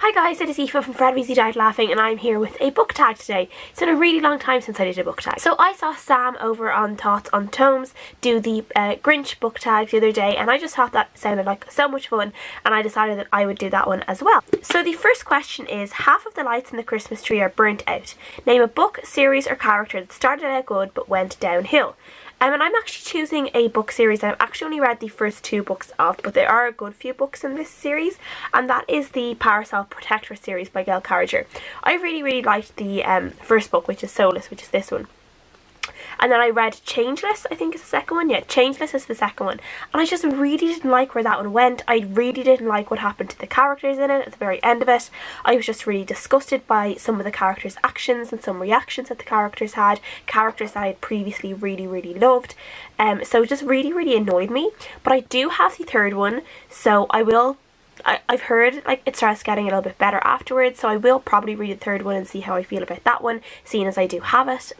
Hi guys, it is Aoife from Fred Weasley Died Laughing and I'm here with a book tag today. It's been a really long time since I did a book tag. So I saw Sam over on Thoughts on Tomes do the Grinch book tag the other day and I just thought that sounded like so much fun and I decided that I would do that one as well. So the first question is, half of the lights in the Christmas tree are burnt out. Name a book, series or character that started out good but went downhill. And I'm actually choosing a book series that I've actually only read the first 2 books of, but there are a good few books in this series, and that is the Parasol Protector series by Gail Carriger. I really liked the first book, which is Soulless, which is this one. And then I read Changeless, I think is the second one. Yeah, Changeless is the second one. And I just really didn't like where that one went. I really didn't like what happened to the characters in it at the very end of it. I was just really disgusted by some of the characters' actions and some reactions that the characters had. Characters that I had previously really loved. So it just really annoyed me. But I do have the third one, so I've heard like it starts getting a little bit better afterwards, so I will probably read the third one and see how I feel about that one, seeing as I do have it.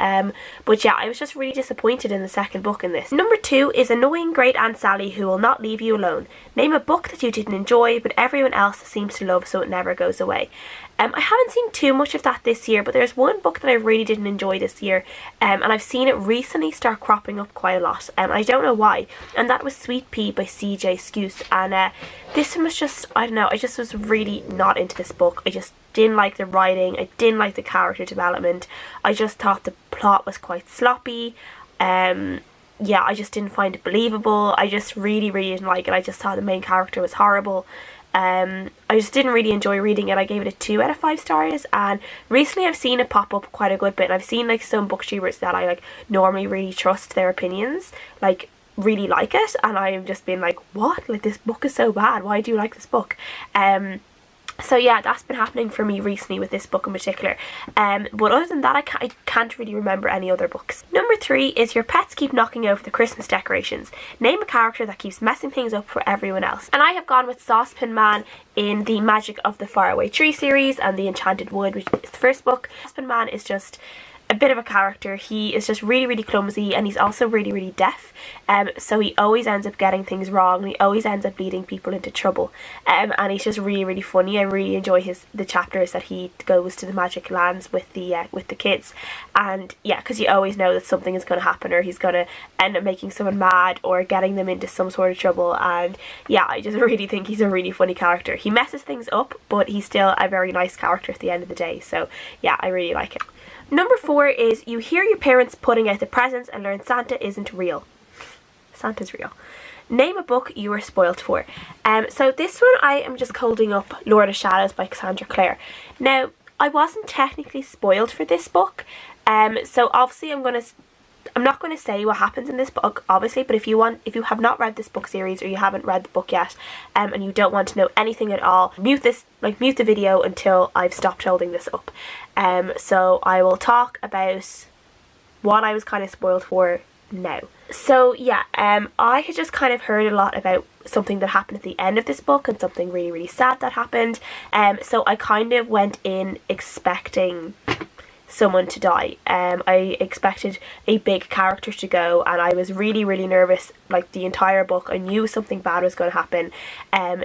But yeah, I was just really disappointed in the second book in this. Number 2 is Annoying Great Aunt Sally Who Will Not Leave You Alone. Name a book that you didn't enjoy but everyone else seems to love, so it never goes away. I haven't seen too much of that this year, but there's one book that I really didn't enjoy this year, and I've seen it recently start cropping up quite a lot, and I don't know why, and that was Sweet Pea by C.J. Skews, and this one was just, I don't know, I just was really not into this book. I just didn't like the writing, I didn't like the character development, I just thought the plot was quite sloppy, yeah, I just didn't find it believable, I just really didn't like it. I just thought the main character was horrible. I just didn't really enjoy reading it. I gave it a 2 out of 5 stars, and recently I've seen it pop up quite a good bit, and I've seen like some booktubers that I like normally really trust their opinions, like really like it, and I've just been like, what? Like, this book is so bad, why do you like this book? So yeah, that's been happening for me recently with this book in particular. But other than that, I can't really remember any other books. Number 3 is Your Pets Keep Knocking Over the Christmas Decorations. Name a character that keeps messing things up for everyone else. And I have gone with Saucepan Man in the Magic of the Faraway Tree series and the Enchanted Wood, which is the first book. Saucepan Man is just a bit of a character. He is just really clumsy, and he's also really deaf, so he always ends up getting things wrong, and he always ends up leading people into trouble, and he's just really funny. I really enjoy the chapters that he goes to the magic lands with the kids, and yeah, because you always know that something is going to happen, or he's going to end up making someone mad or getting them into some sort of trouble, and yeah, I just really think he's a really funny character. He messes things up, but he's still a very nice character at the end of the day, so yeah, I really like it. Number 4 is You Hear Your Parents Putting Out the Presents and Learn Santa Isn't Real. Santa's real. Name a book you were spoilt for. So this one I am just holding up Lord of Shadows by Cassandra Clare. Now, I wasn't technically spoiled for this book, so obviously I'm not going to say what happens in this book, obviously, but if you have not read this book series, or you haven't read the book yet, and you don't want to know anything at all, mute the video until I've stopped holding this up. So I will talk about what I was kind of spoiled for now. So yeah, I had just kind of heard a lot about something that happened at the end of this book, and something really sad that happened. So I kind of went in expecting someone to die. I expected a big character to go, and I was really nervous like the entire book. I knew something bad was going to happen,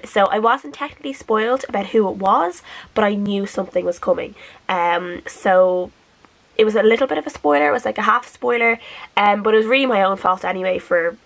so I wasn't technically spoiled about who it was, but I knew something was coming, so it was a little bit of a spoiler. It was like a half spoiler, but it was really my own fault anyway for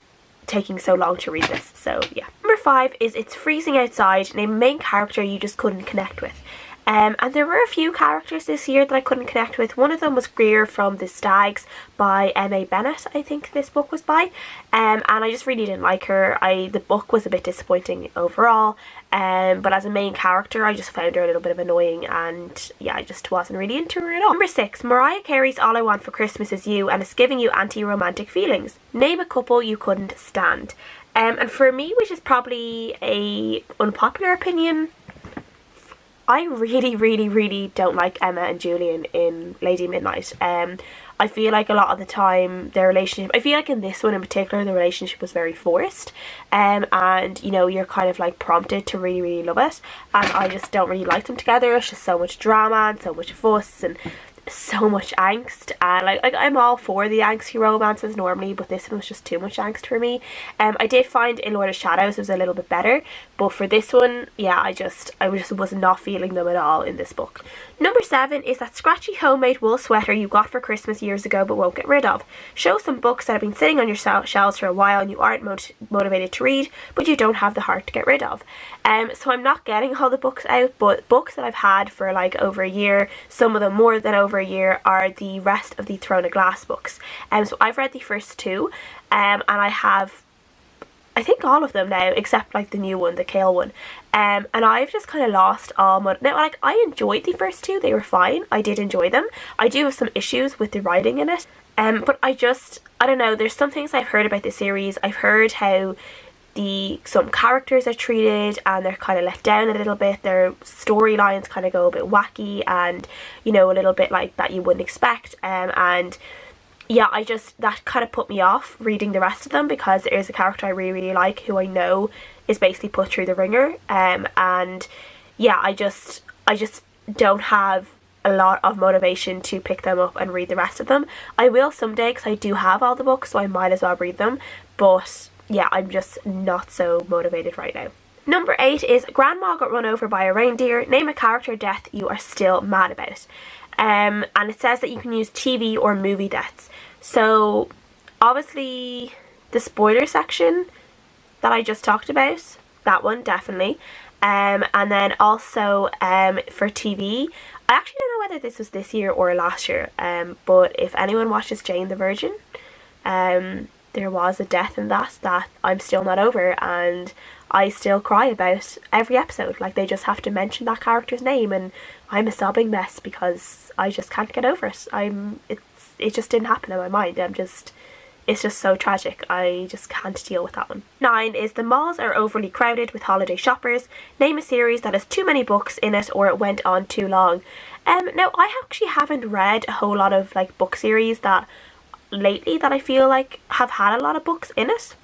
taking so long to read this, so yeah. Number 5 is It's Freezing Outside. Name a main character you just couldn't connect with. And there were a few characters this year that I couldn't connect with. One of them was Greer from The Stags by M.A. Bennett, I think this book was by. And I just really didn't like her. The book was a bit disappointing overall. But as a main character, I just found her a little bit of annoying, and yeah, I just wasn't really into her at all. Number 6, Mariah Carey's All I Want for Christmas Is You, and it's giving you anti-romantic feelings. Name a couple you couldn't stand. And for me, which is probably a unpopular opinion, I really don't like Emma and Julian in Lady Midnight. I feel like a lot of the time their relationship, I feel like in this one in particular, the relationship was very forced, and you know, you're kind of like prompted to really love it, and I just don't really like them together. It's just so much drama and so much fuss and so much angst, and like I'm all for the angsty romances normally, but this one was just too much angst for me. I did find in Lord of Shadows it was a little bit better, but for this one, yeah, I just was not feeling them at all in this book. Number 7 is that scratchy homemade wool sweater you got for Christmas years ago but won't get rid of. Show some books that have been sitting on your shelves for a while and you aren't motivated to read, but you don't have the heart to get rid of. So I'm not getting all the books out, but books that I've had for like over a year, some of them more than over a year, are the rest of the Throne of Glass books. So I've read the first 2, and I have, I think, all of them now except like the new one, the Kale one, and I've just kind of lost all now, like, I enjoyed the first 2, they were fine, I did enjoy them. I do have some issues with the writing in it, but I don't know, there's some things I've heard about this series. I've heard how some characters are treated and they're kind of let down a little bit, their storylines kind of go a bit wacky and, you know, a little bit like that you wouldn't expect, and yeah, that kind of put me off reading the rest of them, because there is a character I really like who I know is basically put through the ringer, and yeah, I just don't have a lot of motivation to pick them up and read the rest of them. I will someday, because I do have all the books, so I might as well read them, but yeah, I'm just not so motivated right now. Number 8 is Grandma got run over by a reindeer. Name a character death you are still mad about. And it says that you can use TV or movie deaths. So obviously the spoiler section that I just talked about, that one definitely. And then also for TV, I actually don't know whether this was this year or last year, but if anyone watches Jane the Virgin, there was a death in that I'm still not over, and I still cry about every episode. Like, they just have to mention that character's name and I'm a sobbing mess because I just can't get over it. It just didn't happen in my mind. It's just so tragic. I just can't deal with that one. 9 is the malls are overly crowded with holiday shoppers. Name a series that has too many books in it or it went on too long. Now, I actually haven't read a whole lot of like book series that lately that I feel like have had a lot of books in it.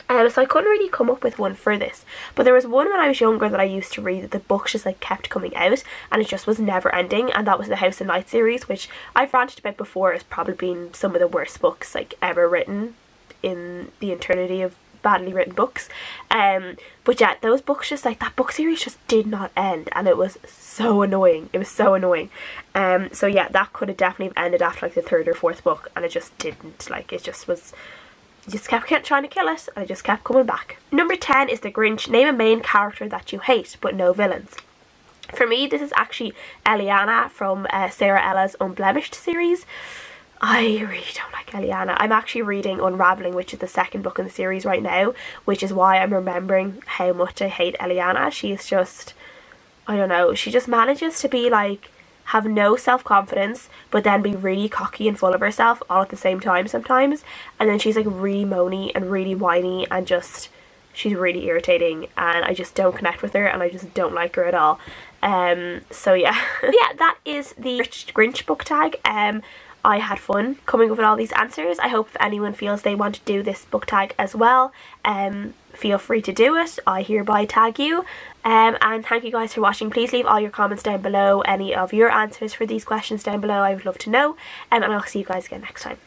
So I couldn't really come up with one for this, but there was one when I was younger that I used to read that the books just like kept coming out and it just was never ending, and that was the House of Night series, which I've ranted about before as probably being some of the worst books like ever written in the eternity of badly written books. But yeah, those books, just like that book series just did not end, and it was so annoying. It was so annoying. So yeah, that could have definitely ended after like the 3rd or 4th book, and it just didn't. Like, it just was, you just kept trying to kill it and it just kept coming back. Number 10 is the Grinch. Name a main character that you hate but no villains. For me, this is actually Eliana from Sarah Ella's Unblemished series. I really don't like Eliana. I'm actually reading Unraveling, which is the 2nd book in the series right now, which is why I'm remembering how much I hate Eliana. She is just, I don't know, she just manages to be like, have no self-confidence, but then be really cocky and full of herself all at the same time sometimes, and then she's like really moany and really whiny, and just, she's really irritating, and I just don't connect with her and I just don't like her at all. So yeah. Yeah, that is the Grinch book tag. I had fun coming up with all these answers. I hope if anyone feels they want to do this book tag as well, feel free to do it. I hereby tag you. And thank you guys for watching. Please leave all your comments down below, any of your answers for these questions down below. I would love to know. And I'll see you guys again next time.